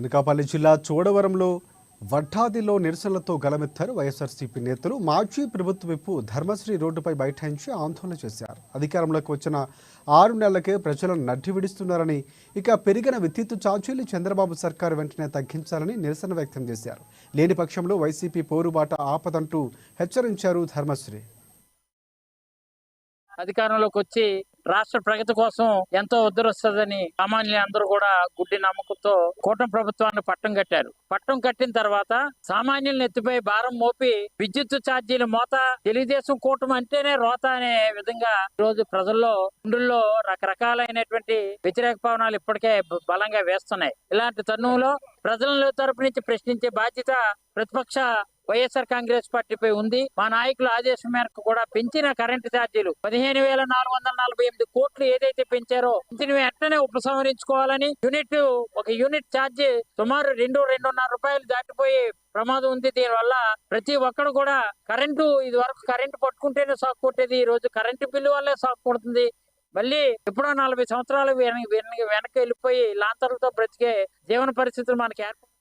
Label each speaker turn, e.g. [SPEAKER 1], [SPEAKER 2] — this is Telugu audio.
[SPEAKER 1] అనకాపల్లి జిల్లా చోడవరంలో వడ్డాదిలో నిరసనలతో గలమెత్తారు వైఎస్ఆర్సీపీ నేతలు. మాజీ ప్రభుత్వ విప్పు ధర్మశ్రీ రోడ్డుపై బైఠాయించి ఆందోళన చేశారు. అధికారంలోకి వచ్చిన 6 నెలలకే ప్రజలను నడ్డి విడుస్తున్నారని, ఇక పెరిగిన విద్యుత్ ఛార్జీలు చంద్రబాబు సర్కారు వెంటనే తగ్గించాలని నిరసన వ్యక్తం చేశారు. లేని పక్షంలో వైసీపీ పోరుబాట ఆపదంటూ హెచ్చరించారు ధర్మశ్రీ.
[SPEAKER 2] అధికారంలోకి వచ్చి రాష్ట్ర ప్రగతి కోసం ఎంతో ఉద్ధరిస్తుందని సామాన్యులందరూ కూడా గుడ్డి నమ్మకంతో కూటమి ప్రభుత్వాన్ని పట్టం కట్టారు. పట్టం కట్టిన తర్వాత సామాన్యులను ఎత్తిపై భారం మోపి విద్యుత్ ఛార్జీల మోత, తెలుగుదేశం కూటమి అంటేనే రోత అనే విధంగా ఈరోజు ప్రజల్లో గుండెల్లో రకరకాలైనటువంటి వ్యతిరేక పవనాలు ఇప్పటికే బలంగా వేస్తున్నాయి. ఇలాంటి తరుణంలో ప్రజల తరపు నుంచి ప్రశ్నించే బాధ్యత ప్రతిపక్ష వైఎస్ఆర్ కాంగ్రెస్ పార్టీపై ఉంది. మా నాయకుల ఆదేశం మేరకు కూడా పెంచిన కరెంటు ఛార్జీలు 15,448 కోట్లు ఏదైతే పెంచారో దీని వెంటనే ఉపసంహరించుకోవాలని, ఒక యూనిట్ ఛార్జీ సుమారు 2-2.5 రూపాయలు దాటిపోయే ప్రమాదం ఉంది. దీనివల్ల ప్రతి ఒక్కరు కూడా ఇది వరకు కరెంటు పట్టుకుంటేనే సాకు కొట్టేది, ఈ రోజు కరెంటు బిల్లు వల్లే సాకు కొడుతుంది. మళ్ళీ ఎప్పుడో 40 సంవత్సరాలు వెనక్కి వెళ్ళిపోయి లాంతర్లతో బ్రతికే జీవన పరిస్థితులు మనకి ఏర్పడు